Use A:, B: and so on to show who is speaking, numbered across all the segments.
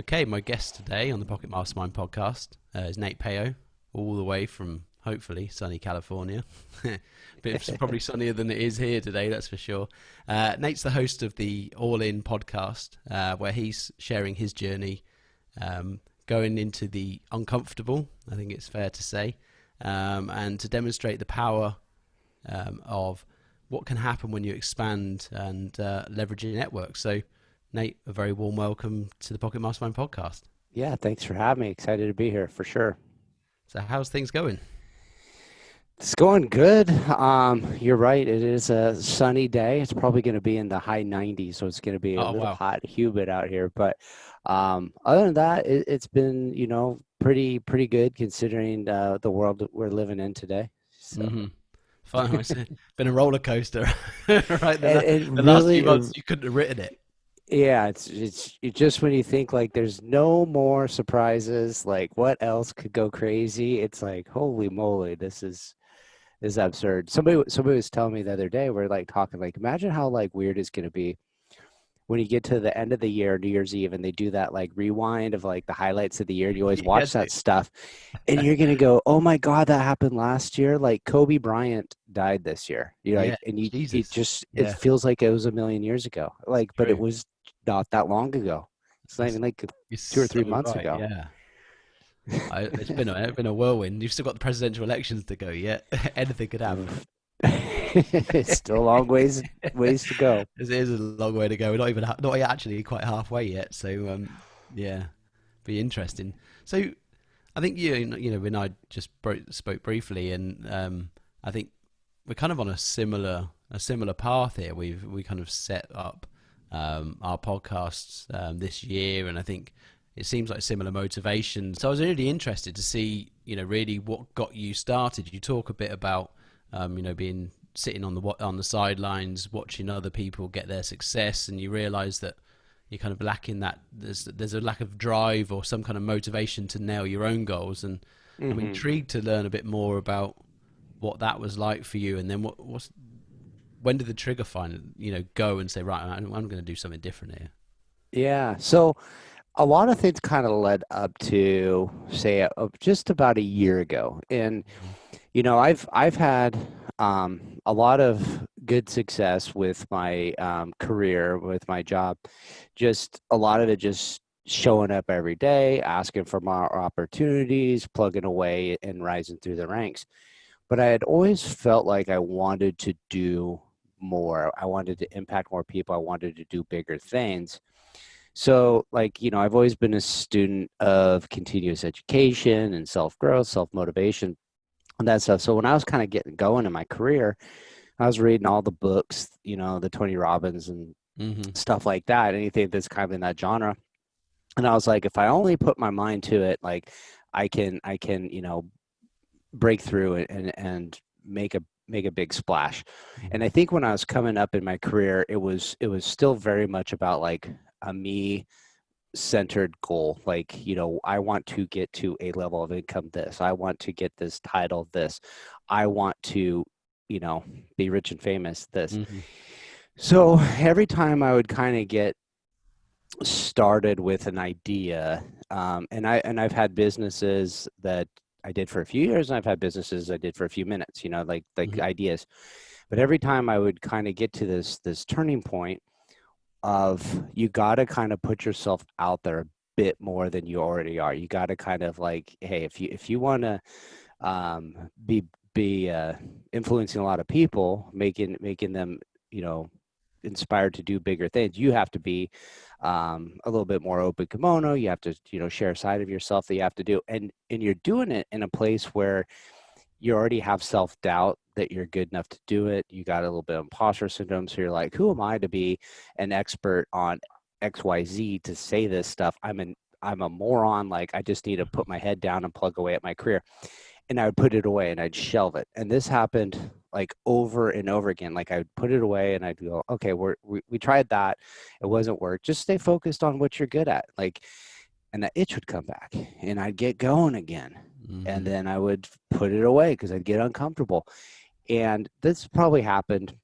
A: Okay, my guest today on the Pocket Mastermind podcast is Nate Peo, all the way from hopefully sunny California. Probably sunnier than it is here today, that's for sure. Nate's the host of the All In podcast, where he's sharing his journey, going into the uncomfortable, I think it's fair to say, and to demonstrate the power of what can happen when you expand and leverage your network. So, Nate, a very warm welcome to the Pocket Mastermind podcast.
B: Yeah, thanks for having me. Excited to be here for sure.
A: So, how's things going?
B: It's going good. You're right. It is a sunny day. It's probably going to be in the high 90s, so it's going to be a
A: Oh,
B: little
A: wow.
B: hot, humid out here. But other than that, it's been, pretty good considering the world that we're living in today. So,
A: Mm-hmm. Fun. It's been a roller coaster, right?
B: and it
A: The last few
B: really,
A: months, you couldn't have written it.
B: yeah, it's just when you think like there's no more surprises, like what else could go crazy? It's like, holy moly, this is absurd. Somebody was telling me the other day, we're like talking like imagine how like weird it's gonna be when you get to the end of the year, New Year's Eve, and they do that like rewind of like the highlights of the year, and you always
A: Yeah,
B: watch that stuff, and you're gonna go, "Oh my God, that happened last year." Like Kobe Bryant died this year.
A: yeah.
B: Like, and you
A: Jesus.
B: just it
A: Yeah,
B: feels like it was a million years ago. Like, but it
A: true.
B: was not that long ago. It's not
A: That's,
B: even like
A: you're
B: 2 or 3 months
A: right.
B: ago.
A: Yeah. It's been a whirlwind. You've still got the presidential elections to go yet. Anything could happen.
B: It's still a long ways to go.
A: It is a long way to go. We're not actually quite halfway yet. So yeah, be interesting. So I think when I just spoke briefly, and I think we're kind of on a similar path here. We kind of set up our podcasts this year, and I think it seems like similar motivation. So I was really interested to see, really what got you started. You talk a bit about, being sitting on the sidelines, watching other people get their success, and you realise that you're kind of lacking that. There's a lack of drive or some kind of motivation to nail your own goals, and I'm
B: Hmm.
A: intrigued to learn a bit more about what that was like for you, and then when did the trigger find go and say, right, I'm going to do something different here.
B: Yeah. So a lot of things kind of led up to say just about a year ago, and
A: Mhm.
B: I've had a lot of good success with my career, with my job. Just a lot of it just showing up every day, asking for more opportunities, plugging away, and rising through the ranks. But I had always felt like I wanted to do more. I wanted to impact more people. I wanted to do bigger things. So, like, I've always been a student of continuous education and self growth, self motivation, and that stuff. So, when I was kind of getting going in my career, I was reading all the books, the Tony Robbins and
A: Mm-hmm.
B: stuff like that, anything that's kind of in that genre. And I was like, if I only put my mind to it, like, I can, break through and make a big splash. And I think when I was coming up in my career, it was still very much about like a me centered goal. Like, I want to get to a level of income this. I want to get this title this. I want to, you know, be rich and famous this.
A: Mm-hmm.
B: So every time I would kind of get started with an idea, and I've had businesses that I did for a few years, and I've had businesses I did for a few minutes, like
A: Mm-hmm.
B: ideas. But every time I would kind of get to this turning point of you got to kind of put yourself out there a bit more than you already are. You got to kind of like, hey, if you want to um, be be influencing a lot of people, making them, you know, inspired to do bigger things, you have to be a little bit more open kimono. You have to, share a side of yourself that you have to do, and you're doing it in a place where you already have self-doubt that you're good enough to do it. You got a little bit of imposter syndrome. So you're like, who am I to be an expert on XYZ to say this stuff? I'm a moron. Like, I just need to put my head down and plug away at my career. And I would put it away and I'd shelve it. And this happened like over and over again. Like, I would put it away and I'd go, okay, we tried that. It wasn't work. Just stay focused on what you're good at. Like, and that itch would come back and I'd get going again. And
A: Mm-hmm.
B: then I would put it away because I'd get uncomfortable. And this probably happened,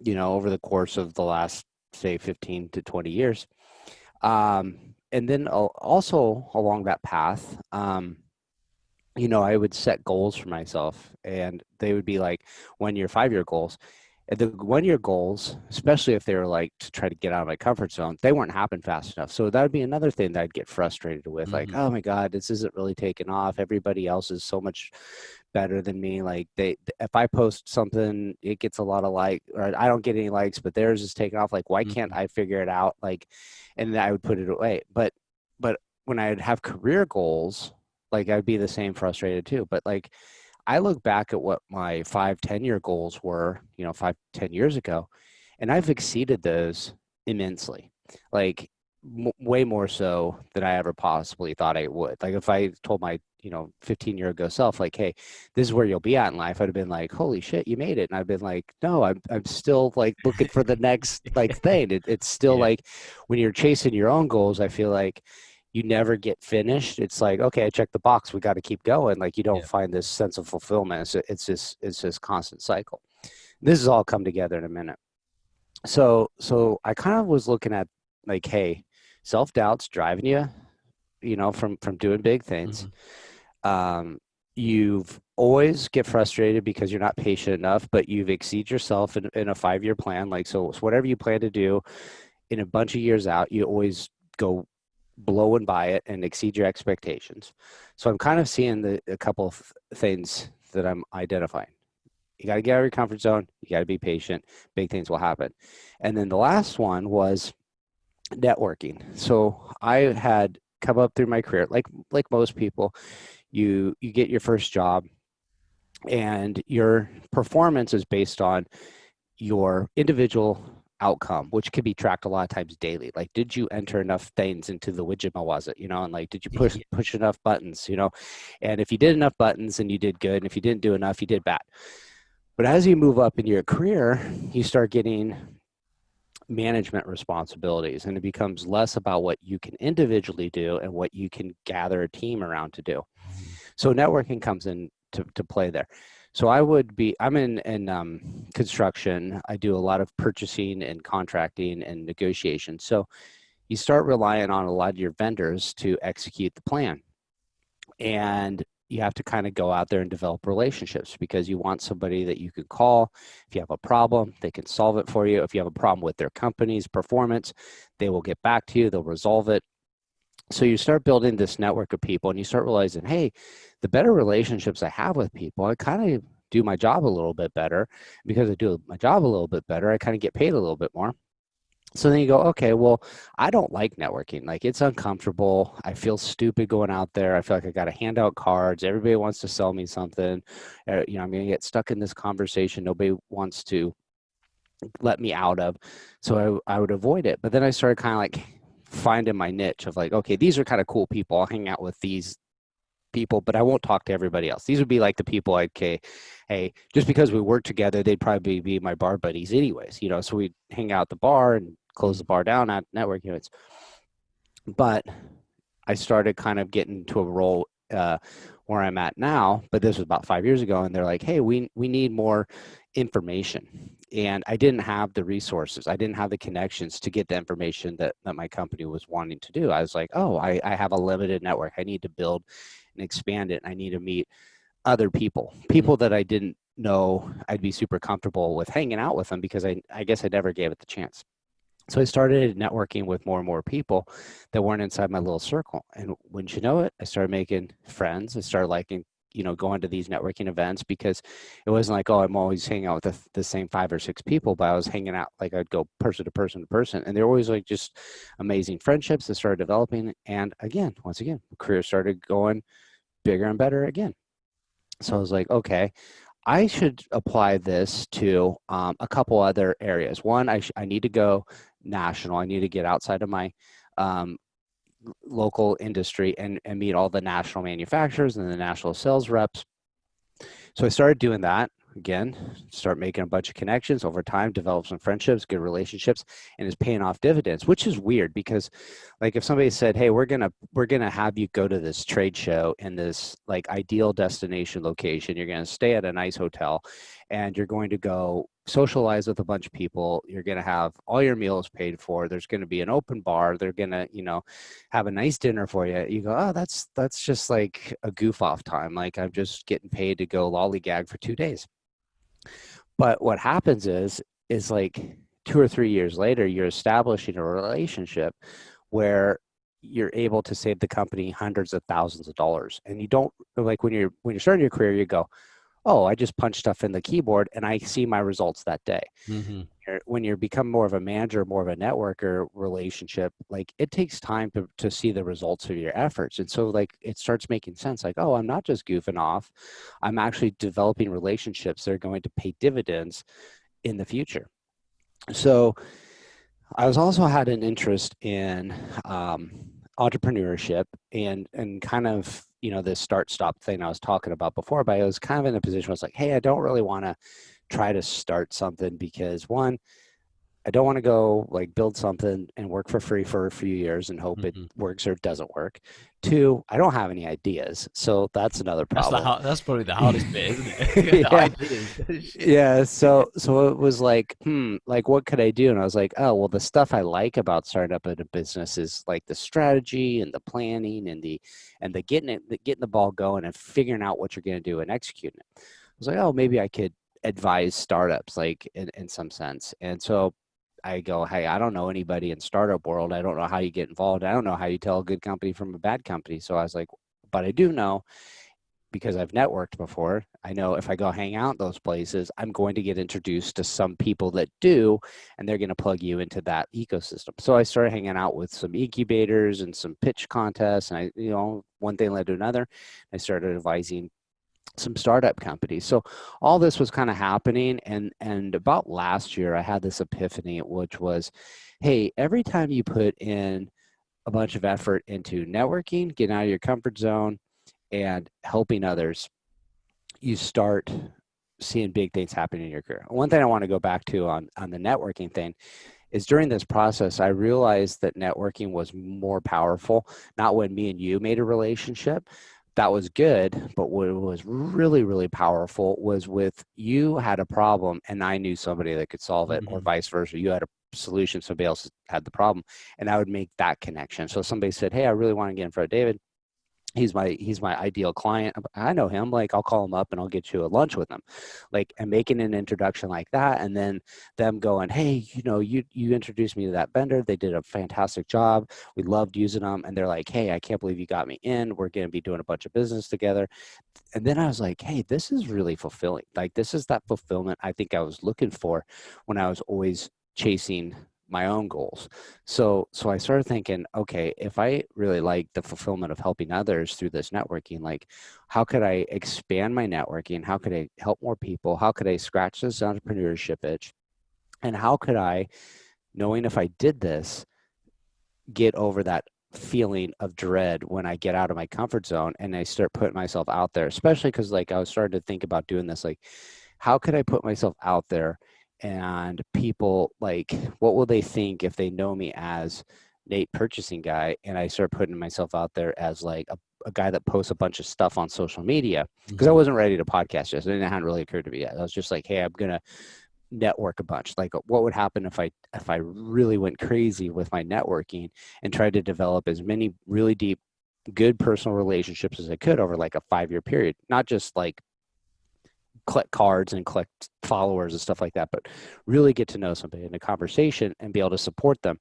B: over the course of the last, say, 15 to 20 years. Um, and then also along that path, I would set goals for myself, and they would be like 1 year, 5 year goals. And the 1 year goals, especially if they were like to try to get out of my comfort zone, they weren't happening fast enough. So that would be another thing that I'd get frustrated with, like,
A: Hmm.
B: oh my God, this isn't really taking off. Everybody else is so much better than me. Like if I post something, it gets a lot of or I don't get any likes, but theirs is taking off. Like, why can't
A: Hmm.
B: I figure it out? Like, and then I would put it away. But when I'd have career goals, like I'd be the same frustrated too. But like I look back at what my 5, 10 year goals were, 5, 10 years ago, and I've exceeded those immensely. Like way more so than I ever possibly thought I would. Like if I told my 15-year ago self, like, hey, this is where you'll be at in life, I'd have been like, holy shit, you made it. And I've been like, no, I'm still like looking for the next like thing. It's still
A: Yeah.
B: like when you're chasing your own goals, I feel like you never get finished. It's like, okay, I checked the box. We got to keep going. Like you don't
A: Yeah.
B: find this sense of fulfillment. It's just constant cycle. This has all come together in a minute. So I kind of was looking at like, hey, self-doubt's driving you, from doing big things.
A: Hmm.
B: Um, you've always get frustrated because you're not patient enough, but you've exceeded yourself in a 5 year plan. Like, so whatever you plan to do in a bunch of years out, you always go blow and by it and exceed your expectations. So I'm kind of seeing a couple of things that I'm identifying. You got to get out of your comfort zone. You got to be patient. Big things will happen. And then the last one was networking. So I had come up through my career, like most people, you get your first job, and your performance is based on your individual outcome, which can be tracked a lot of times daily. Like, did you enter enough things into the widget was it, and like, did you push
A: Yeah.
B: push enough buttons, and if you did enough buttons, then you did good, and if you didn't do enough, you did bad. But as you move up in your career, you start getting management responsibilities, and it becomes less about what you can individually do and what you can gather a team around to do.
A: Mhm.
B: So networking comes in to play there. So I'm in construction. I do a lot of purchasing and contracting and negotiation. So you start relying on a lot of your vendors to execute the plan. And you have to kind of go out there and develop relationships because you want somebody that you can call. If you have a problem, they can solve it for you. If you have a problem with their company's performance, they will get back to you, they'll resolve it. So you start building this network of people, and you start realizing, hey, the better relationships I have with people, I kind of do my job a little bit better. Because I do my job a little bit better, I kind of get paid a little bit more. So then you go, okay, well, I don't like networking. Like, it's uncomfortable. I feel stupid going out there. I feel like I got to hand out cards. Everybody wants to sell me something. I'm going to get stuck in this conversation nobody wants to let me out of. So I would avoid it. But then I started kind of like finding my niche of like, okay, these are kind of cool people. I'll hang out with these people, but I won't talk to everybody else. These would be like the people like, okay, hey, just because we work together, they'd probably be my bar buddies anyways, so we'd hang out at the bar and close the
A: Mhm.
B: bar down at network units. But I started kind of getting to a role where I'm at now, but this was about 5 years ago, and they're like, hey, we need more information. And I didn't have the resources. I didn't have the connections to get the information that my company was wanting to do. I was like, oh, I have a limited network. I need to build and expand it. And I need to meet other people
A: Mhm.
B: that I didn't know I'd be super comfortable with hanging out with them, because I guess I never gave it the chance. So I started networking with more and more people that weren't inside my little circle. And wouldn't you know it, I started making friends. I started liking, going to these networking events, because it wasn't like, oh, I'm always hanging out with the same 5 or 6 people, but I was hanging out, like I'd go person to person to person. And they're always like just amazing friendships that started developing. And again, once again, career started going bigger and better again. So I was like, okay, I should apply this to a couple other areas. One, I need to go national. I need to get outside of my um, local industry and meet all the national manufacturers and the national sales reps. So I started doing that again, start making a bunch of connections over time, develop some friendships, good relationships, and it's paying off dividends, which is weird because like if somebody said, hey, we're gonna have you go to this trade show in this like ideal destination location, you're gonna stay at a nice hotel, and you're going to go socialize with a bunch of people. You're going to have all your meals paid for. There's going to be an open bar. They're going to, have a nice dinner for you. You go, oh, that's just like a goof off time. Like I'm just getting paid to go lollygag for 2 days. But what happens is like 2 or 3 years later, you're establishing a relationship where you're able to save the company hundreds of thousands of dollars. And you don't, like, when you're starting your career, you go, oh, I just punch stuff in the keyboard and I see my results that day.
A: Mm-hmm.
B: When you become more of a manager, more of a networker relationship, like it takes time to see the results of your efforts. And so like it starts making sense. Like, oh, I'm not just goofing off. I'm actually developing relationships that are going to pay dividends in the future. So I was also had an interest in entrepreneurship and kind of, this start stop thing I was talking about before, but I was kind of in a position where it's like, hey, I don't really want to try to start something because one, I don't want to go like build something and work for free for a few years and hope it
A: Mm-hmm.
B: works or it doesn't work. Two, I don't have any ideas. So that's another problem.
A: That's probably the hardest bit, isn't it? The
B: Yeah.
A: ideas. Shit.
B: Yeah. So it was like, like what could I do? And I was like, oh, well, the stuff I like about starting up in a business is like the strategy and the planning and the getting the ball going and figuring out what you're going to do and executing it. I was like, oh, maybe I could advise startups like in some sense. And so I go, hey, I don't know anybody in startup world. I don't know how you get involved. I don't know how you tell a good company from a bad company. So I was like, but I do know because I've networked before. I know if I go hang out those places, I'm going to get introduced to some people that do, and they're going to plug you into that ecosystem. So I started hanging out with some incubators and some pitch contests, and one thing led to another. I started advising some startup companies. So all this was kind of happening, and about last year, I had this epiphany, which was, hey, every time you put in a bunch of effort into networking, getting out of your comfort zone, and helping others, you start seeing big things happen in your career. One thing I want to go back to on the networking thing is during this process, I realized that networking was more powerful, not when me and you made a relationship. That was good, but what was really, really powerful was with you had a problem and I knew somebody that could solve it, or
A: Mm-hmm.
B: vice versa. You had a solution, somebody else had the problem, and I would make that connection. So somebody said, hey, I really want to get in front of David. He's my ideal client. I know him. Like I'll call him up and I'll get you a lunch with him, like, and making an introduction like that, and then them going, hey, you introduced me to that vendor. They did a fantastic job. We loved using them, and they're like, hey, I can't believe you got me in. We're going to be doing a bunch of business together. And then I was like, hey, this is really fulfilling. Like this is that fulfillment I think I was looking for when I was always chasing my own goals. So I started thinking, okay, if I really like the fulfillment of helping others through this networking, like how could I expand my networking? How could I help more people? How could I scratch this entrepreneurship itch? And how could I, knowing if I did this, get over that feeling of dread when I get out of my comfort zone and I start putting myself out there, especially because like I was starting to think about doing this, like how could I put myself out there and people, like, what will they think if they know me as Nate purchasing guy and I start putting myself out there as like a guy that posts a bunch of stuff on social media, because I
A: Mm-hmm.
B: wasn't ready to podcast just, and it hadn't really occurred to me yet. I was just like, hey, I'm gonna network a bunch. Like what would happen if I really went crazy with my networking and tried to develop as many really deep good personal relationships as I could over like a 5-year period, not just like collect cards and collect followers and stuff like that, but really get to know somebody in a conversation and be able to support them.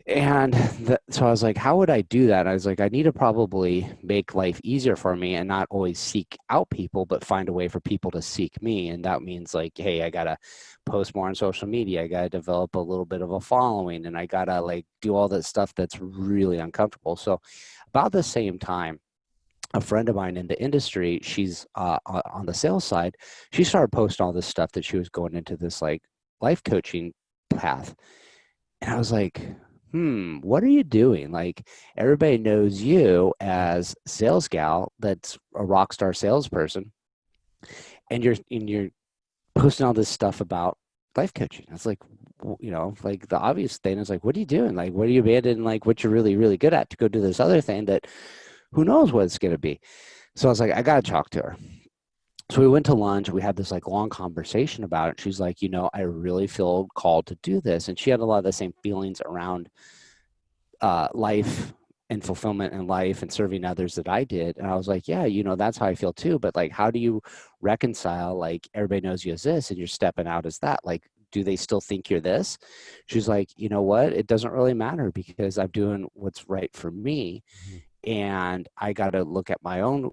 B: And so I was like, how would I do that? And I was like, I need to probably make life easier for me and not always seek out people, but find a way for people to seek me. And that means like, hey, I got to post more on social media. I got to develop a little bit of a following, and I got to like do all that stuff that's really uncomfortable. So about the same time, a friend of mine in the industry, she's on the sales side, she started posting all this stuff that she was going into this like life coaching path. And I was like, what are you doing? Like everybody knows you as sales gal that's a rock star salesperson, and you're posting all this stuff about life coaching. It's like, like the obvious thing is like, what are you doing? Like, what are you abandoning? Like what you're really, really good at to go do this other thing that who knows what it's going to be. So I was like, I got to talk to her. So we went to lunch. We had this like long conversation about it. She's like, I really feel called to do this. And she had a lot of the same feelings around life and fulfillment in life and serving others that I did. And I was like, yeah, that's how I feel too. But like, how do you reconcile, like, everybody knows you as this and you're stepping out as that? Like, do they still think you're this? She's like, you know what? It doesn't really matter because I'm doing what's right for me.
A: Mhm.
B: And I got to look at my own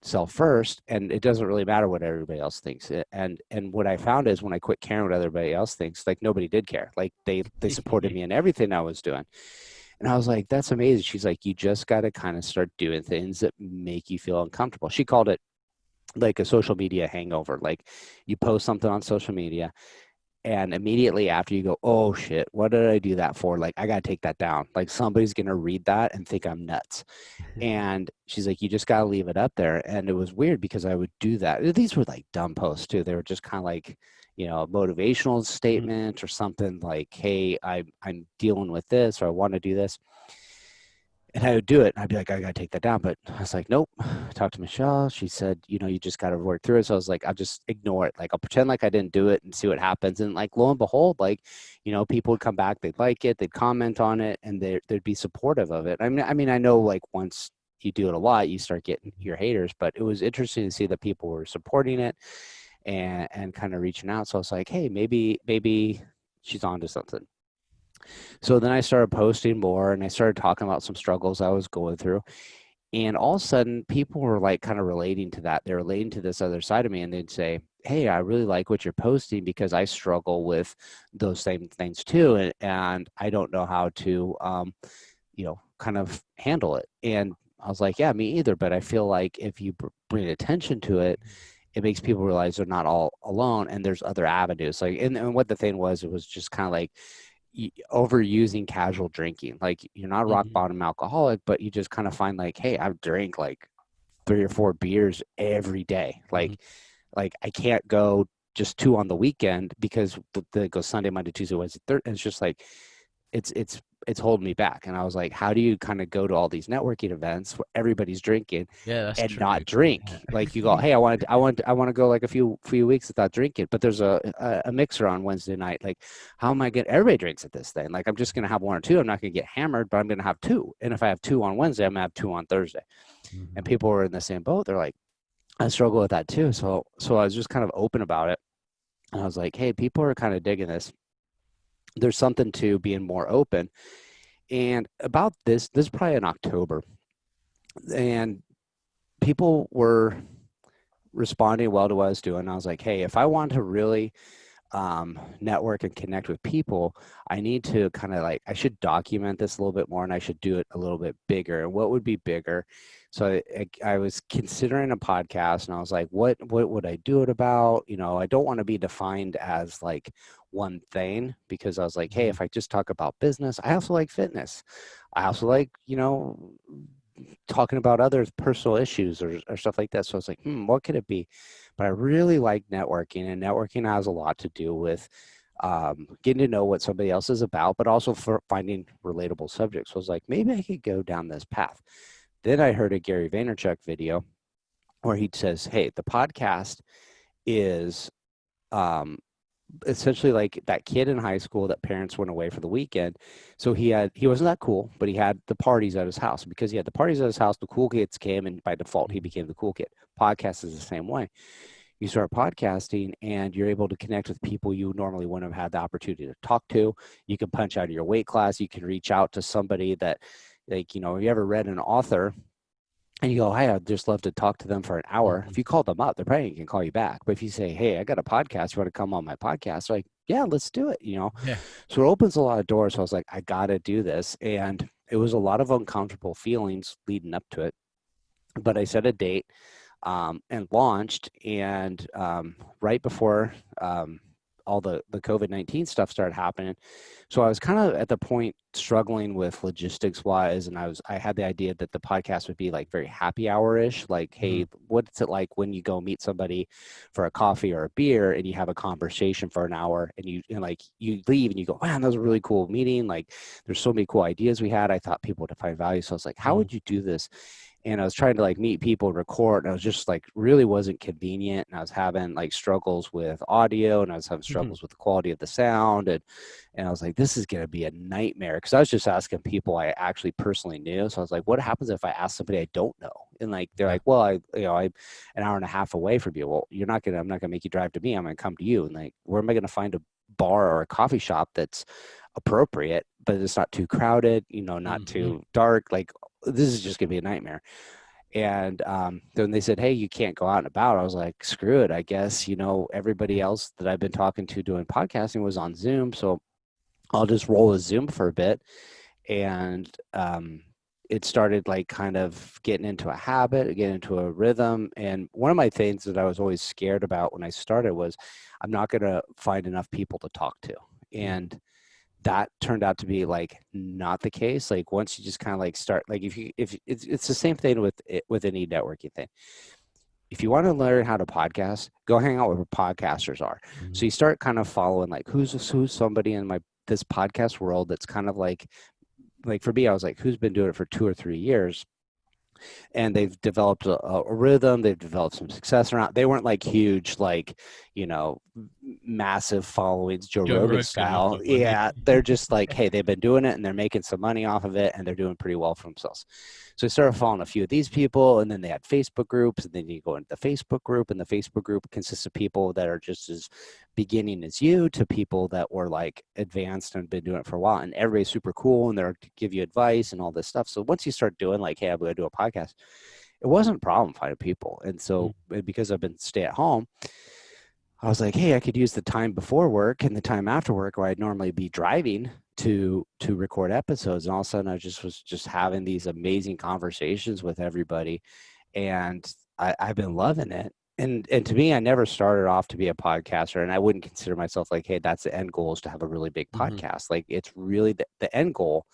B: self first, and it doesn't really matter what everybody else thinks. And what I found is when I quit caring what everybody else thinks, like, nobody did care. Like, they supported me in everything I was doing. And I was like, that's amazing. She's like, you just got to kind of start doing things that make you feel uncomfortable. She called it like a social media hangover. Like, you post something on social media, and immediately after you go, oh shit, what did I do that for? Like, I got to take that down. Like, somebody's going to read that and think I'm nuts. And she's like, you just got to leave it up there. And it was weird because I would do that. These were like dumb posts too. They were just kind of like, a motivational
A: Mhm.
B: statement or something like, hey, I'm dealing with this, or I want to do this. And I would do it. And I'd be like, I got to take that down. But I was like, nope. I talked to Michelle. She said, you just got to work through it. So I was like, I'll just ignore it. Like, I'll pretend like I didn't do it and see what happens. And like, lo and behold, like, people would come back, they'd like it, they'd comment on it, and they'd be supportive of it. I mean, I know, like, once you do it a lot, you start getting your haters, but it was interesting to see that people were supporting it and kind of reaching out. So I was like, hey, maybe she's onto something. So then I started posting more and I started talking about some struggles I was going through. And all of a sudden, people were like kind of relating to that. They're relating to this other side of me. And they'd say, hey, I really like what you're posting because I struggle with those same things too. And I don't know how to, kind of handle it. And I was like, yeah, me either. But I feel like if you bring attention to it, it makes people realize they're not all alone and there's other avenues. Like, and what the thing was, it was just kind of like, overusing casual drinking. Like, you're not a rock
A: Mhm.
B: bottom alcoholic, but you just kind of find like, hey, I've drank like 3 or 4 beers every day.
A: Mhm.
B: Like I can't go just two on the weekend because the go Sunday, Monday, Tuesday, Wednesday, Thursday. And it's just like, it's holding me back. And I was like, how do you kind of go to all these networking events where everybody's drinking
A: Yeah, that's
B: and
A: true.
B: not
A: Yeah.
B: drink? Like, you go, hey, I want to go like a few weeks without drinking, but there's a mixer on Wednesday night. Like, how am I getting everybody drinks at this thing? Like, I'm just gonna have one or two. I'm not gonna get hammered, but I'm gonna have two. And if I have two on Wednesday, I'm gonna have two on Thursday. And
A: Mhm.
B: people were in the same boat. They're like, I struggle with that too. So I was just kind of open about it. And I was like, hey, people are kind of digging this. There's something to being more open. And about this is probably in October, and people were responding well to what I was doing. I was like, hey, if I want to really network and connect with people, I need to kind of like, I should document this a little bit more and I should do it a little bit bigger. And what would be bigger? So I was considering a podcast and I was like, what would I do it about? I don't want to be defined as like one thing, because I was like, hey,
A: Mhm.
B: if I just talk about business, I also like fitness. I also like, talking about other personal issues or stuff like that. So I was like, what could it be? But I really like networking, and networking has a lot to do with getting to know what somebody else is about, but also for finding relatable subjects. So I was like, maybe I could go down this path. Then I heard a Gary Vaynerchuk video where he says, hey, the podcast is um, essentially like that kid in high school that parents went away for the weekend. So he wasn't that cool, but he had the parties at his house. Because he had the parties at his house, the cool kids came, and by default he
A: Mhm.
B: became the cool kid. Podcast is the same way. You start podcasting and you're able to connect with people you normally wouldn't have had the opportunity to talk to. You can punch out of your weight class. You can reach out to somebody that, like, you ever read an author and you go, hey, I'd just love to talk to them for an hour. If
A: Mhm.
B: you call them up, they're probably can call you back. But if you say, hey, I got a podcast, you want to come on my podcast? They're like, yeah, let's do it.
A: Yeah.
B: So it opens a lot of doors. So I was like, I got to do this. And it was a lot of uncomfortable feelings leading up to it. But I set a date and launched. And right before all the COVID-19 stuff started happening, so I was kind of at the point struggling with logistics wise, and I had the idea that the podcast would be like very happy hour ish, like,
A: Mhm.
B: hey, what's it like when you go meet somebody for a coffee or a beer and you have a conversation for an hour and like you leave and you go, man, that was a really cool meeting. Like, there's so many cool ideas we had. I thought people would find value. So I was like, how
A: Mhm.
B: would you do this? and I was trying to like meet people, record, and I was just like really wasn't convenient, and I was having like struggles with audio, and I was having
A: Mhm.
B: struggles with the quality of the sound, and I was like, this is going to be a nightmare, because I was just asking people I actually personally knew. So I was like, what happens if I ask somebody I don't know? And like they're
A: Yeah.
B: like, well, I'm an hour and a half away from you. Well, I'm not gonna make you drive to me. I'm gonna come to you. And like, where am I gonna find a bar or a coffee shop that's appropriate, but it's not too crowded, not
A: Mhm.
B: too dark? Like, this is just gonna be a nightmare. And then they said, hey, you can't go out and about. I was like, screw it. I guess, everybody
A: Yeah.
B: else that I've been talking to doing podcasting was on Zoom. So I'll just roll a Zoom for a bit. And it started like kind of getting into a habit, getting into a rhythm. And one of my things that I was always scared about when I started was I'm not going to find enough people to talk to.
A: Mhm.
B: And that turned out to be like not the case. Like once you just kind of like start, like if it's the same thing with any networking thing. If you want to learn how to podcast, go hang out where podcasters are. So
A: Mhm.
B: you start kind of following like who's somebody in my this podcast world that's kind of like for me, I was like, who's been doing it for 2 or 3 years? And they've developed a rhythm. They've developed some success around. They weren't like huge, like, you know, massive followings, Joe
A: Joe
B: Rogan
A: Rogan or
B: style.
A: someone.
B: Yeah, they're just like, hey, they've been doing it and they're making some money off of it and they're doing pretty well for themselves. So I started following a few of these people, and then they had Facebook groups, and then you go into the Facebook group, and the Facebook group consists of people that are just as beginning as you to people that were like advanced and been doing it for a while, and everybody's super cool and they're to give you advice and all this stuff. So once you start doing like, hey, I'm going to do a podcast, it wasn't a problem finding people. And so because I've been stay at home, I was like, hey, I could use the time before work and the time after work where I'd normally be driving to record episodes. And all of a sudden I was just having these amazing conversations with everybody. And I've been loving it. And to me, I never started off to be a podcaster, and I wouldn't consider myself like, hey, that's the end goal, is to have a really big
A: Mhm.
B: podcast. Like, it's really the end goal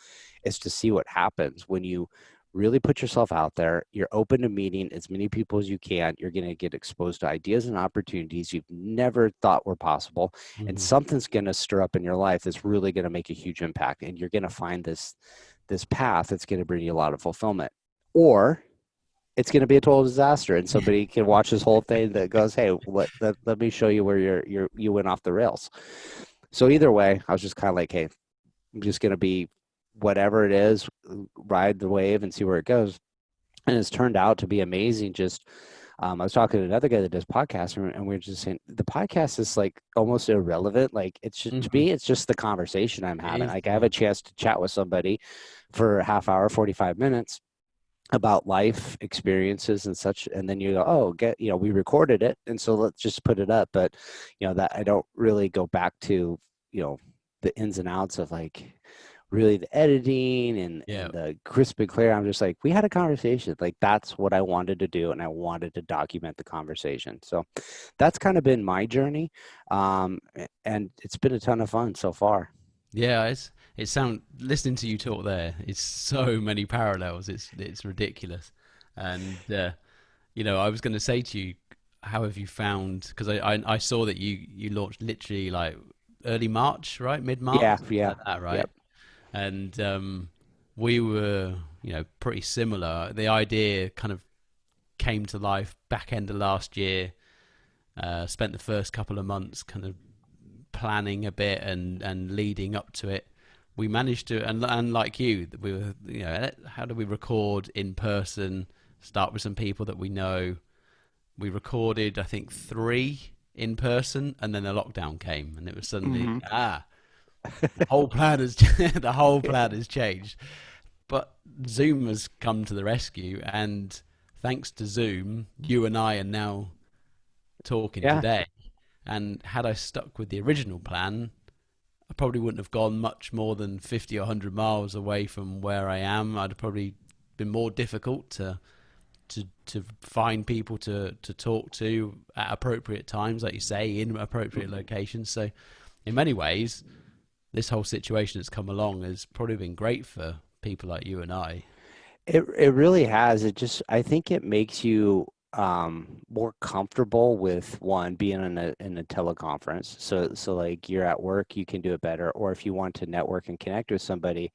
B: is to see what happens when you really put yourself out there. You're open to meeting as many people as you can. You're going to get exposed to ideas and opportunities you've never thought were possible, and
A: Mhm.
B: something's going to stir up in your life that's really going to make a huge impact. And you're going to find this path that's going to bring you a lot of fulfillment. Or it's going to be a total disaster, and somebody can watch this whole thing that goes, hey, let me show you where you went off the rails. So either way, I was just kind of like, hey, I'm just going to be whatever it is, ride the wave and see where it goes. And it's turned out to be amazing. Just I was talking to another guy that does podcasts, and we are just saying the podcast is like almost irrelevant. Like, it's just, to
A: Mhm.
B: me, it's just the conversation I'm
A: It
B: having.
A: is.
B: Like, I have
A: Yeah.
B: a chance to chat with somebody for a half hour, 45 minutes about life experiences and such, and then you go, oh, we recorded it, and so let's just put it up. But that I don't really go back to, you know the ins and outs of like really the editing
A: Yeah.
B: and the crisp and clear. I'm just like, we had a conversation. Like, that's what I wanted to do, and I wanted to document the conversation. So that's kind of been my journey, and it's been a ton of fun so far.
A: Yeah, it sound listening to you talk there. It's so many parallels. It's ridiculous, and I was going to say to you, how have you found? Because I saw that you launched literally like early March, right, mid March,
B: Yeah,
A: something
B: yeah,
A: like that, right?
B: yep.
A: And we were pretty similar. The idea kind of came to life back end of last year. Spent the first couple of months kind of planning a bit and leading up to it. We managed to, and like you, we were, how do we record in person? Start with some people that we know. We recorded, I think, 3 in person, and then the lockdown came, and it was suddenly
B: Hmm.
A: the whole plan has the whole plan has changed. But Zoom has come to the rescue, and thanks to Zoom, you and I are now talking
B: Yeah.
A: today. And had I stuck with the original plan, I probably wouldn't have gone much more than 50 or 100 miles away from where I am. I'd have probably been more difficult to find people to talk to at appropriate times, like you say, in appropriate locations. So, in many ways, this whole situation that's come along has probably been great for people like you and I.
B: It really has. I think it makes you more comfortable with one being in a teleconference. So like you're at work, you can do it better. Or if you want to network and connect with somebody,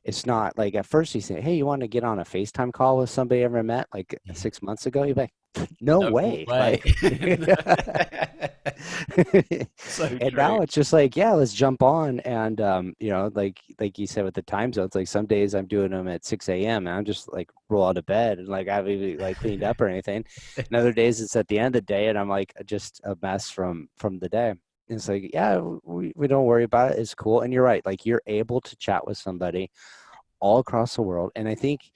B: it's not like at first you say, "Hey, you want to get on a FaceTime call with somebody you ever met like
A: Yeah.
B: 6 months ago?" You're like, "No
A: No
B: way!"
A: way.
B: Like,
A: So
B: and
A: true.
B: now it's just like, yeah, let's jump on. And like you said with the time zones, like some days I'm doing them at 6 a.m. and I'm just like roll out of bed and like I haven't even like cleaned up or anything. And other days it's at the end of the day and I'm like just a mess from the day. And it's like, yeah, we don't worry about it. It's cool. And you're right. Like you're able to chat with somebody all across the world. And I think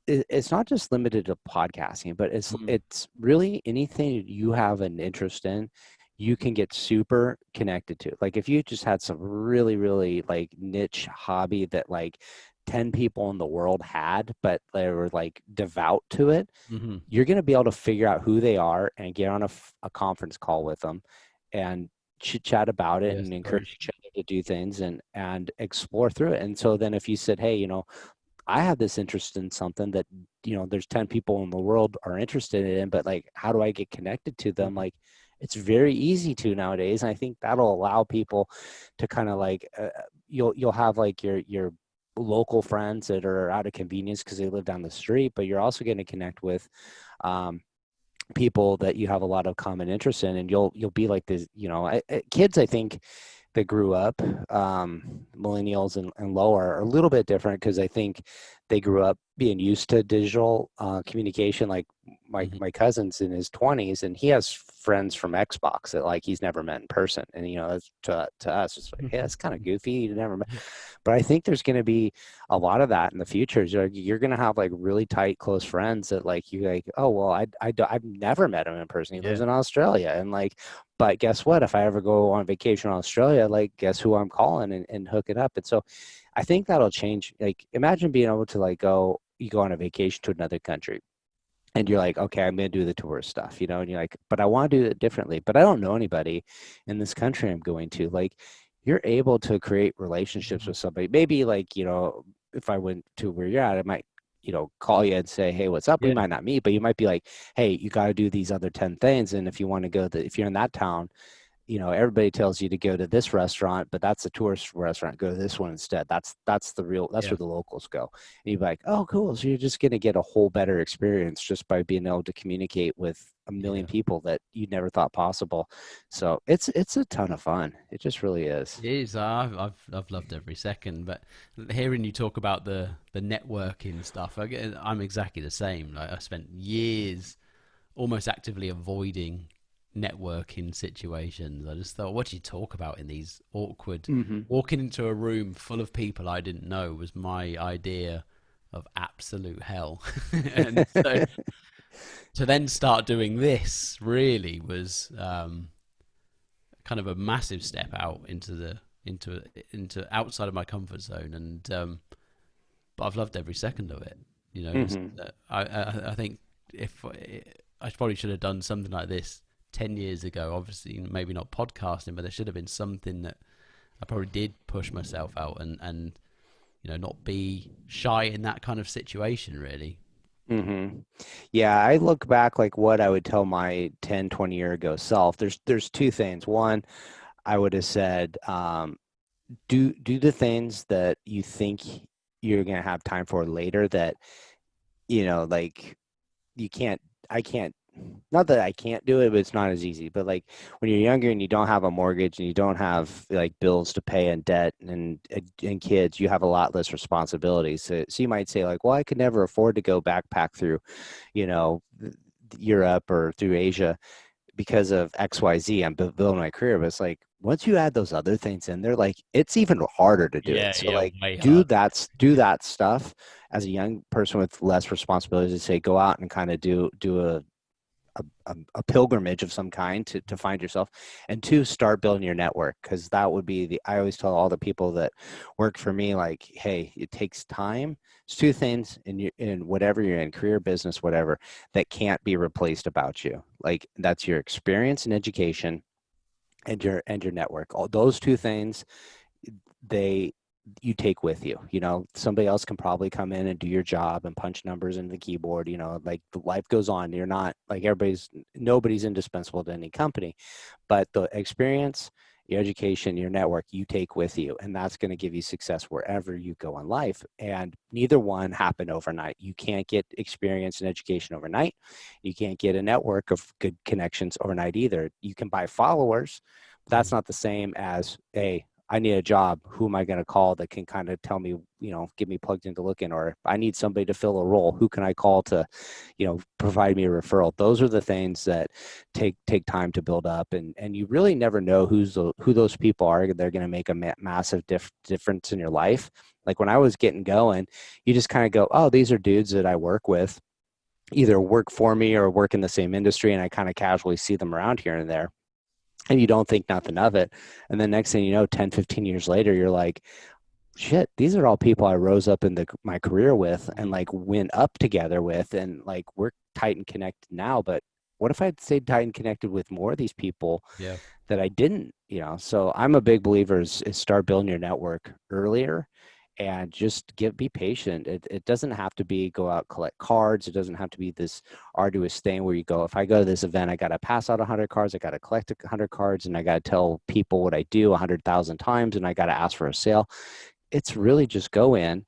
B: it's not just limited to podcasting, but it's
A: Mm,
B: it's really anything you have an interest in, you can get super connected to. Like if you just had some really, really like niche hobby that like 10 people in the world had, but they were like devout to it,
A: hmm.
B: you're going to be able to figure out who they are and get on a conference call with them and chit chat about it
A: Yes,
B: and
A: very
B: encourage each
A: true.
B: other to do things and explore through it. And so then if you said, hey, I have this interest in something that, there's 10 people in the world are interested in, but like, how do I get connected to them?
A: Mm,
B: Like, it's very easy to nowadays. And I think that'll allow people to kind of like, you'll have like your local friends that are out of convenience because they live down the street, but you're also going to connect with, um, people that you have a lot of common interest in, and you'll be like this, kids, I think, that grew up, millennials and lower, are a little bit different because I think they grew up being used to digital communication. Like my
A: mhm.
B: my cousin's in his 20s, and he has friends from Xbox that like he's never met in person. And that's to us, it's like, yeah, it's kind of goofy. You never met, but I think there's going to be a lot of that in the future. You're going to have like really tight, close friends that like you like, oh, well, I've never met him in person. He lives
A: Yeah,
B: in Australia. And like, but guess what? If I ever go on vacation in Australia, like, guess who I'm calling and hook it up. And so I think that'll change. Like, imagine being able to like you go on a vacation to another country and you're like, okay, I'm going to do the tourist stuff, and you're like, but I want to do it differently, but I don't know anybody in this country I'm going to. Like, you're able to create relationships
A: mhm.
B: with somebody. Maybe like, if I went to where you're at, I might, call you and say, hey, what's up? We
A: Yeah,
B: might not meet, but you might be like, hey, you got to do these other 10 things. And if you want to if you're in that town, everybody tells you to go to this restaurant, but that's a tourist restaurant. Go to this one instead. That's
A: yeah,
B: where the locals go. And you're like, oh, cool. So you're just going to get a whole better experience just by being able to communicate with a million
A: yeah.
B: people that you never thought possible. So it's a ton of fun. It just really is.
A: It is. I've loved every second. But hearing you talk about the networking stuff, I'm exactly the same. Like I spent years almost actively avoiding networking situations. I just thought, what do you talk about in these awkward?
B: Mm-hmm.
A: Walking into a room full of people I didn't know was my idea of absolute hell. And so to then start doing this really was kind of a massive step out into the into outside of my comfort zone. And but I've loved every second of it.
B: Mm-hmm.
A: I think if I probably should have done something like this 10 years ago. Obviously, maybe not podcasting, but there should have been something that I probably did push myself out and not be shy in that kind of situation. Really.
B: Mm-hmm. Yeah, I look back like what I would tell my 10, 20 year ago self. There's two things. One, I would have said, do the things that you think you're gonna have time for later that like you can't I can't not that I can't do it, but it's not as easy. But like when you're younger and you don't have a mortgage and you don't have like bills to pay and debt and kids, you have a lot less responsibilities. So you might say like, well, I could never afford to go backpack through, you know, Europe or through Asia because of XYZ. I'm building my career. But it's like once you add those other things in there, like it's even harder to do it.
A: Yeah,
B: So
A: yeah,
B: like
A: way hard.
B: do that stuff as a young person with less responsibilities. To say go out and kind of do a pilgrimage of some kind to find yourself, and two, start building your network, because that would be I always tell all the people that work for me, like, hey, it takes time. It's two things in whatever you're in, career, business, whatever, that can't be replaced about you. Like that's your experience and education and your network. All those two things, they you take with you. You know, somebody else can probably come in and do your job and punch numbers into the keyboard. You know, like the life goes on. You're not like nobody's indispensable to any company, but the experience, your education, your network, you take with you, and that's going to give you success wherever you go in life. And neither one happen overnight. You can't get experience and education overnight. You can't get a network of good connections overnight either. You can buy followers, but that's
A: Mm.
B: not the same as I need a job. Who am I going to call that can kind of tell me, get me plugged into looking, or I need somebody to fill a role. Who can I call to, provide me a referral? Those are the things that take time to build up, and you really never know who those people are. They're going to make a massive difference in your life. Like when I was getting going, you just kind of go, oh, these are dudes that I work with, either work for me or work in the same industry, and I kind of casually see them around here and there, and you don't think nothing of it. And then next thing you know, 10, 15 years later, you're like, shit, these are all people I rose up in my career with and
A: Mm.
B: like went up together with, and like we're tight and connected now. But what if I'd stayed tight and connected with more of these people
A: Yeah.
B: that I didn't, So I'm a big believer is start building your network earlier, and just be patient. It doesn't have to be go out, collect cards. It doesn't have to be this arduous thing where you go, if I go to this event, I got to pass out 100 cards. I got to collect 100 cards, and I got to tell people what I do 100,000 times, and I got to ask for a sale. It's really just go in.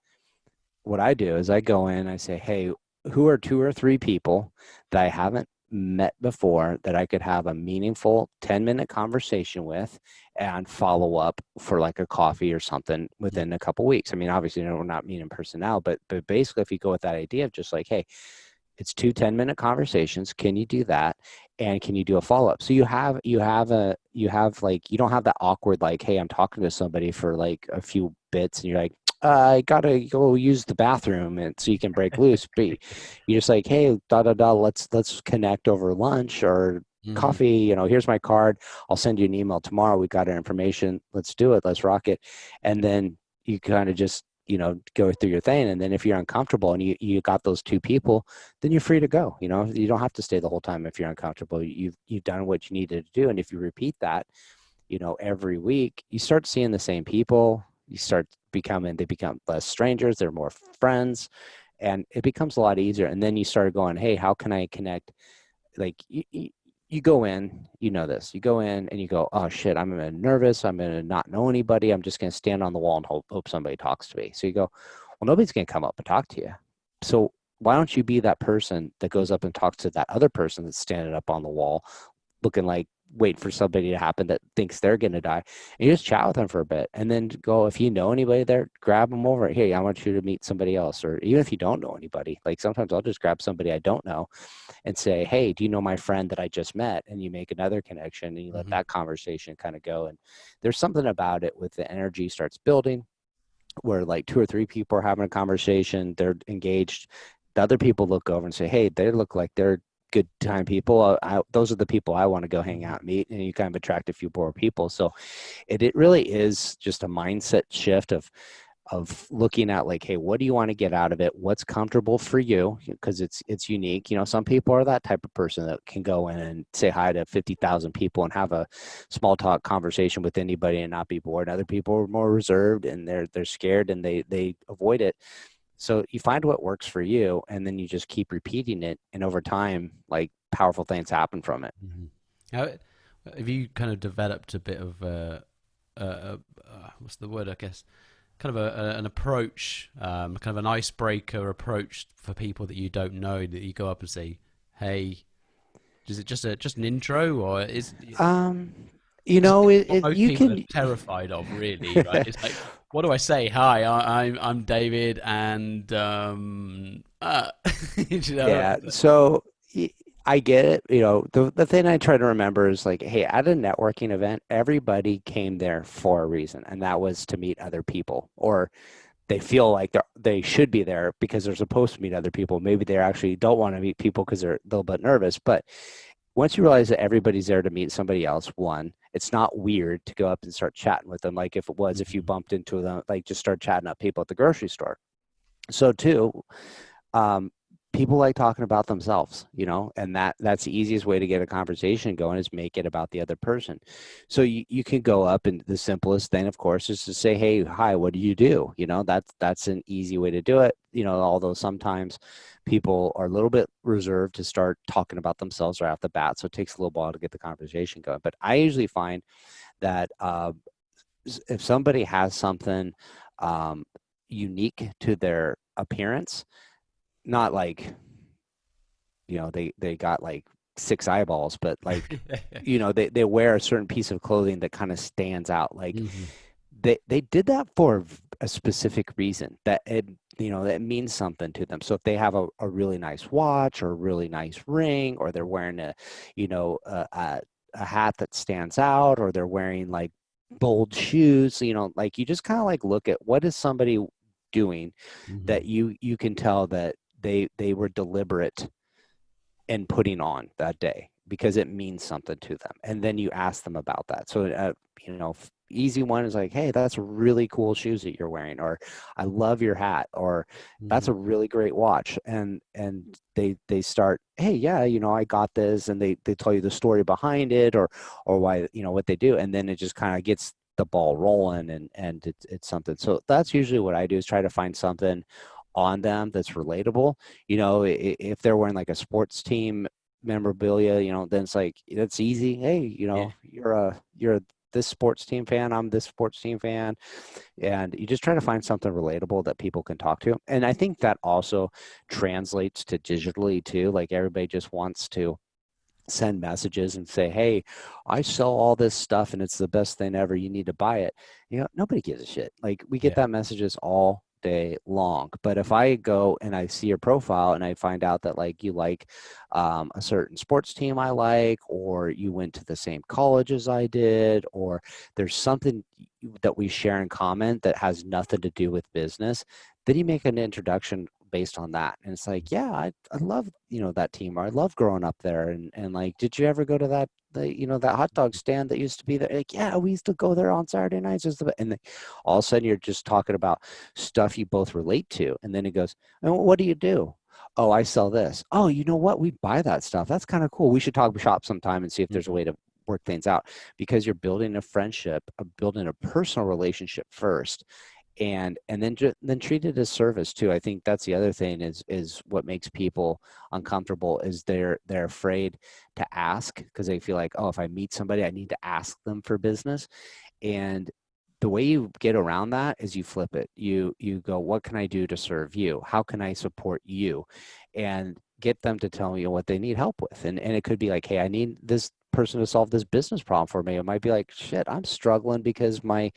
B: What I do is I go in, I say, hey, who are 2 or 3 people that I haven't met before that I could have a meaningful 10-minute conversation with and follow up for like a coffee or something
A: Mm.
B: within a couple of weeks. I mean, obviously, we're not meeting in person now, but basically, if you go with that idea of just like, hey, it's 2 10-minute conversations. Can you do that? And can you do a follow-up? So you don't have that awkward, like, hey, I'm talking to somebody for like a few bits and you're like, I gotta go use the bathroom, and so you can break loose. But you're just like, hey, let's connect over lunch or
A: Mm-hmm.
B: coffee. Here's my card. I'll send you an email tomorrow. We got our information. Let's do it. Let's rock it. And then you kind of just go through your thing. And then if you're uncomfortable and you got those 2 people, then you're free to go. You don't have to stay the whole time if you're uncomfortable. You've done what you needed to do. And if you repeat that, every week, you start seeing the same people. They become less strangers. They're more friends, and it becomes a lot easier. And then you start going, hey, how can I connect? Like you go in, this, you go in and you go, oh shit, I'm nervous. I'm going to not know anybody. I'm just going to stand on the wall and hope somebody talks to me. So you go, well, nobody's going to come up and talk to you. So why don't you be that person that goes up and talks to that other person that's standing up on the wall looking like wait for somebody to happen that thinks they're going to die, and you just chat with them for a bit, and then go, if you know anybody there, grab them over. Hey, I want you to meet somebody else. Or even if you don't know anybody, like sometimes I'll just grab somebody I don't know and say, hey, do you know my friend that I just met? And you make another connection and you let
A: Mm-hmm.
B: that conversation kind of go. And there's something about it with the energy starts building where like 2 or 3 people are having a conversation, they're engaged. The other people look over and say, hey, they look like they're good time people. Those are the people I want to go hang
A: Mm-hmm.
B: out and meet. And you kind of attract a few more people. So it really is just a mindset shift of looking at like, hey, what do you want to get out of it? What's comfortable for you? Because it's unique. Some people are that type of person that can go in and say hi to 50,000 people and have a small talk conversation with anybody and not be bored. Other people are more reserved and they're scared and they avoid it. So you find what works for you, and then you just keep repeating it, and over time, like powerful things happen from it.
A: Mm-hmm. How, have you kind of developed a bit of what's the word? I guess kind of an approach, kind of an icebreaker approach for people that you don't know, that you go up and say, "Hey, is it just an intro, or is
B: Um,
A: because what most
B: you
A: people are
B: can.
A: terrified of, really, right? It's like, what do I say? Hi, I'm David, and you know,
B: Yeah. So I get it. The thing I try to remember is like, hey, at a networking event, everybody came there for a reason, and that was to meet other people, or they feel like they should be there because they're supposed to meet other people. Maybe they actually don't want to meet people because they're a little bit nervous. But once you realize that everybody's there to meet somebody else, one, it's not weird to go up and start chatting with them. Like if you
A: Mhm.
B: bumped into them, like just start chatting up people at the grocery store. So two, um, people like talking about themselves, and that's the easiest way to get a conversation going is make it about the other person. So you can go up, and the simplest thing, of course, is to say, hey, hi, what do you do? That's an easy way to do it, although sometimes people are a little bit reserved to start talking about themselves right off the bat. So it takes a little while to get the conversation going. But I usually find that if somebody has something um, unique to their appearance, not like, they got like six eyeballs, but like, they wear a certain piece of clothing that kind of stands out. Like
A: Hmm.
B: they did that for a specific reason, that that means something to them. So if they have a really nice watch or a really nice ring, or they're wearing a hat that stands out, or they're wearing like bold shoes, like you just kind of like look at what is somebody doing
A: Hmm.
B: that you can tell that they were deliberate in putting on that day because it means something to them. And then you ask them about that. So, easy one is like, hey, that's really cool shoes that you're wearing, or I love your hat, or that's
A: Hmm.
B: a really great watch. And they start, hey, yeah, I got this, and they tell you the story behind it, or why, what they do. And then it just kind of gets the ball rolling, and it's something. So that's usually what I do, is try to find something on them that's relatable. If they're wearing like a sports team memorabilia, then it's like, that's easy. Hey,
A: Yeah.
B: you're this sports team fan, I'm this sports team fan. And you just try to find something relatable that people can talk to. And I think that also translates to digitally too. Like everybody just wants to send messages and say, hey, I sell all this stuff and it's the best thing ever, you need to buy it. Nobody gives a shit. Like we get
A: Yeah.
B: that messages all day long. But if I go and I see your profile and I find out that like you like a certain sports team I like, or you went to the same college as I did, or there's something that we share in common that has nothing to do with business, then you make an introduction based on that. And it's like, yeah, I love, that team, or I love growing up there. And like, did you ever go to that hot dog stand that used to be there? Like, yeah, we used to go there on Saturday nights. And then all of a sudden you're just talking about stuff you both relate to. And then it goes, and what do you do? Oh, I sell this. Oh, you know what? We buy that stuff. That's kind of cool. We should talk shop sometime and see if there's a
A: Hmm.
B: way to work things out, because you're building a friendship, building a personal relationship first, and then treat it as service too. I think that's the other thing, is what makes people uncomfortable, is they're afraid to ask, because they feel like, oh, if I meet somebody I need to ask them for business. And the way you get around that is you flip it. You go, what can I do to serve you? How can I support you? And get them to tell you what they need help with. And it could be like, hey, I need this person to solve this business problem for me. It might be like, shit, I'm struggling because my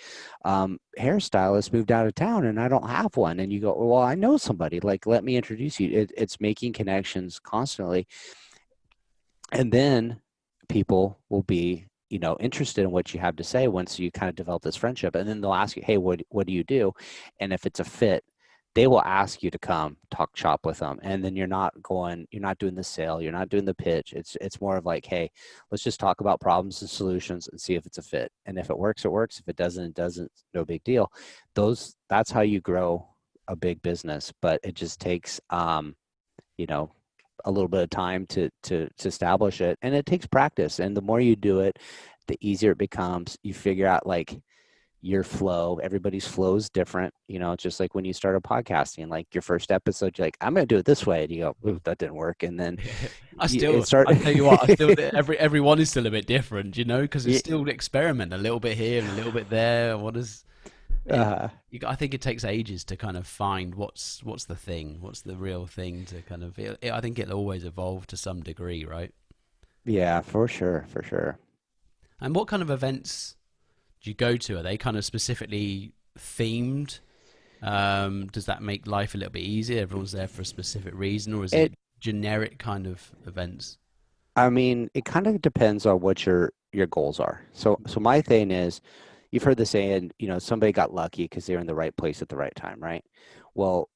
B: hairstylist moved out of town and I don't have one. And you go, well, I know somebody, like, let me introduce you. It's making connections constantly. And then people will be, interested in what you have to say once you kind of develop this friendship. And then they'll ask you, hey, what do you do? And if it's a fit, they will ask you to come talk shop with them. And then you're not doing the sale, you're not doing the pitch. It's more of like, hey, let's just talk about problems and solutions and see if it's a fit. And if it works, it works. If it doesn't, it doesn't. No big deal. That's how you grow a big business. But it just takes you know a little bit of time to establish it, and it takes practice. And the more you do it, the easier it becomes. You figure out like your flow. Everybody's flow is different. It's just like when you start a podcasting, like your first episode, you're like, I'm gonna do it this way, and you go, ooh, that didn't work. And then it start
A: I tell you what, I still, everyone is still a bit different, because it's
B: Yeah,
A: still experiment a little bit here and a little bit there. What is it?
B: uh,
A: I think it takes ages to kind of find what's the thing, what's the real thing to kind of. I think it'll always evolve to some degree, right?
B: yeah, for sure, for sure.
A: And what kind of events do you go to? Are they kind of specifically themed? Does that make life a little bit easier? Everyone's there for a specific reason, or is it
B: It
A: generic kind of events?
B: I mean, it kind of depends on what your goals are. So my thing is, you've heard the saying, somebody got lucky because they're in the right place at the right time, right? Well,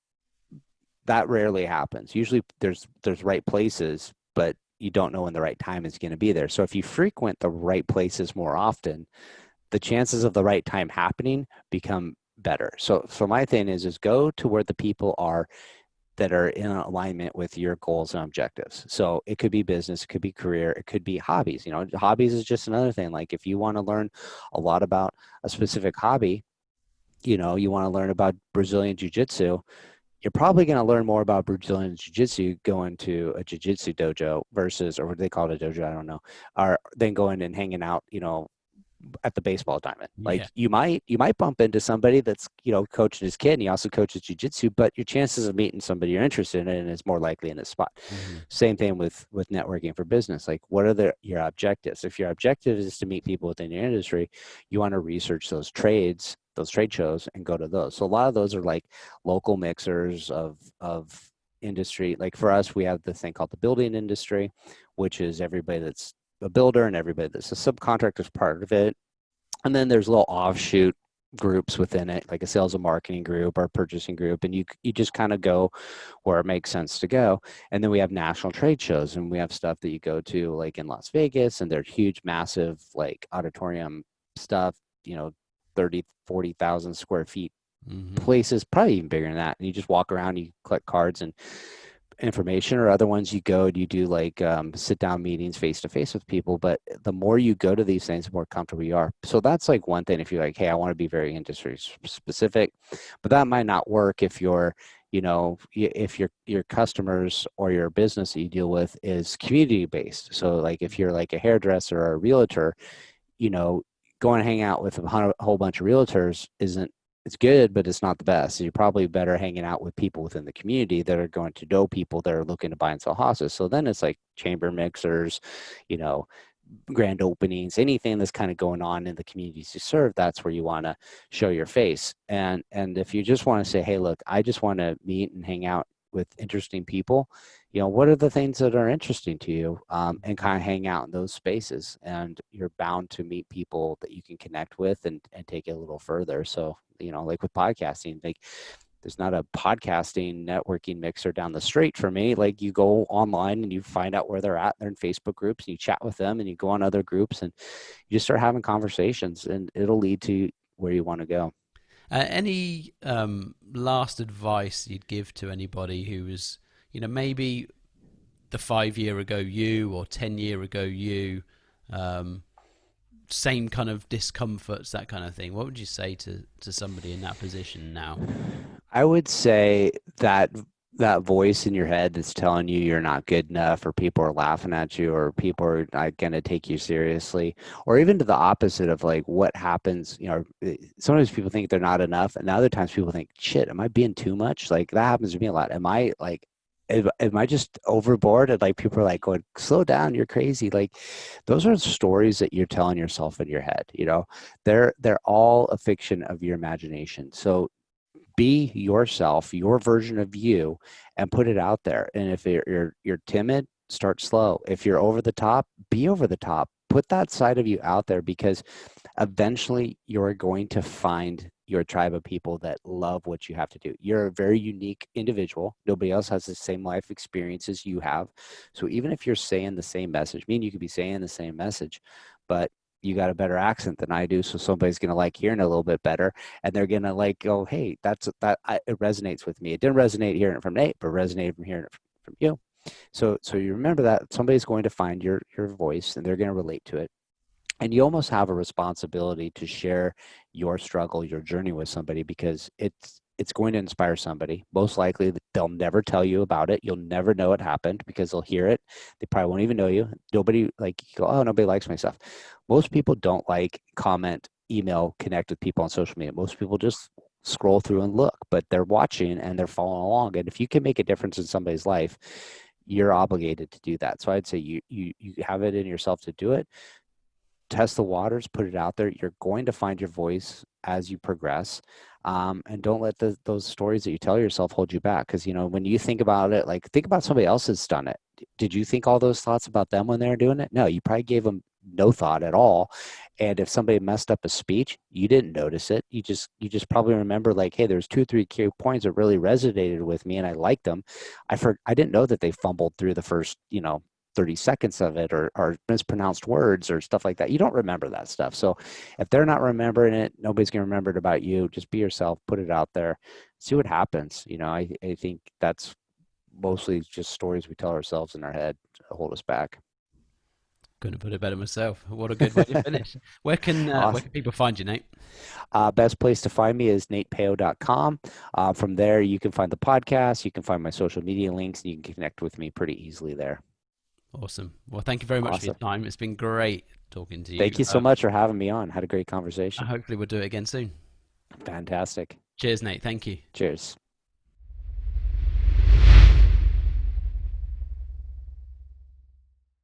B: that rarely happens. Usually there's right places, but you don't know when the right time is going to be there. So if you frequent the right places more often, the chances of the right time happening become better. So my thing is go to where the people are that are in alignment with your goals and objectives. So it could be business, it could be career, it could be hobbies. You know, hobbies is just another thing. Like if you want to learn a lot about a specific hobby, you know, you want to learn about Brazilian jiu-jitsu, you're probably going to learn more about Brazilian jiu-jitsu going to a jiu-jitsu dojo versus, or what they call it, a dojo, I don't know, or then going and hanging out, you know, at the baseball diamond. Like
A: Yeah.
B: you might bump into somebody that's, you know, coaching his kid and he also coaches jiu-jitsu, but your chances of meeting somebody you're interested in is more likely in this spot.
A: Hmm.
B: Same thing with networking for business. Like what are your objectives? If your objective is to meet people within your industry, you want to research those trade shows and go to those. So a lot of those are like local mixers of industry. Like for us, we have the thing called the building industry, which is everybody that's a builder and everybody that's a subcontractor is part of it. And then there's little offshoot groups within it, like a sales and marketing group or purchasing group, and you just kind of go where it makes sense to go. And then we have national trade shows, and we have stuff that you go to like in Las Vegas, and they're huge, massive like auditorium stuff, you know, 30, 40,000 square feet
A: Hmm.
B: places, probably even bigger than that. And you just walk around, you collect cards and information, or other ones you go and you do like sit down meetings face to face with people. But the more you go to these things, the more comfortable you are. So that's like one thing. If you're like, hey, I want to be very industry specific, but that might not work if you're, you know, if your customers or your business that you deal with is community based. So like if you're like a hairdresser or a realtor, you know, going to hang out with a whole bunch of realtors isn't, it's good, but it's not the best. So you're probably better hanging out with people within the community that are going to know people that are looking to buy and sell houses. So then it's like chamber mixers, you know, grand openings, anything that's kind of going on in the communities you serve, that's where you want to show your face. And if you just want to say, hey, look, I just want to meet and hang out with interesting people, you know, what are the things that are interesting to you, and kind of hang out in those spaces, and you're bound to meet people that you can connect with and take it a little further. So, you know, like with podcasting, like there's not a podcasting networking mixer down the street for me. Like you go online and you find out where they're at. They're in Facebook groups and you chat with them, and you go on other groups and you just start having conversations, and it'll lead to where you want to go.
A: Any last advice you'd give to anybody who was, maybe the 5 year ago you or 10 year ago you, um, same kind of discomforts, that kind of thing? What would you say to somebody in that position now?
B: I would say that that voice in your head that's telling you you're not good enough, or people are laughing at you, or people are not going to take you seriously, or even to the opposite of like what happens, you know, sometimes people think they're not enough, and other times people think, shit, am I being too much? Like that happens to me a lot. Am I like, am I just overboard? And like people are like going, slow down, you're crazy. Like those are stories that you're telling yourself in your head, you know, they're all a fiction of your imagination. So be yourself, your version of you, and put it out there. And if you're timid, start slow. If you're over the top, be over the top. Put that side of you out there, because eventually you're going to find your tribe of people that love what you have to do. You're a very unique individual. Nobody else has the same life experiences you have. So even if you're saying the same message, I mean, you could be saying the same message, but you got a better accent than I do. So somebody's going to like hearing it a little bit better, and they're going to like go, hey, it resonates with me. It didn't resonate hearing it from Nate, but resonated from hearing it from you. So you remember that somebody's going to find your voice, and they're going to relate to it. And you almost have a responsibility to share your struggle, your journey with somebody, because it's going to inspire somebody. Most likely they'll never tell you about it. You'll never know it happened because they'll hear it. They probably won't even know you. Nobody, like, you go, oh, nobody likes my stuff. Most people don't like, comment, email, connect with people on social media. Most people just scroll through and look, but they're watching and they're following along. And if you can make a difference in somebody's life, you're obligated to do that. So I'd say you have it in yourself to do it. Test the waters, put it out there. You're going to find your voice as you progress. And don't let those stories that you tell yourself hold you back. Because, you know, when you think about it, like think about somebody else that's done it. Did you think all those thoughts about them when they were doing it? No, you probably gave them no thought at all. And if somebody messed up a speech, you didn't notice it. You just probably remember like, hey, there's 2, 3 key points that really resonated with me and I liked them. I didn't know that they fumbled through the first, 30 seconds of it, or mispronounced words or stuff like that. You don't remember that stuff. So if they're not remembering it, nobody's going to remember it about you. Just be yourself, put it out there, see what happens. I think that's mostly just stories we tell ourselves in our head to hold us back.
A: Couldn't put it better myself. What a good way to finish. Where
B: Awesome.
A: can people find you, Nate?
B: Best place to find me is natepeo.com. From there, you can find the podcast, you can find my social media links, and you can connect with me pretty easily there.
A: Awesome. Well, thank you very much for your
B: Awesome.
A: time. It's been great talking to
B: Thank
A: you.
B: you so much for having me on. Had a great conversation.
A: Hopefully we'll do it again soon.
B: Fantastic.
A: Cheers, Nate. Thank you.
B: Cheers.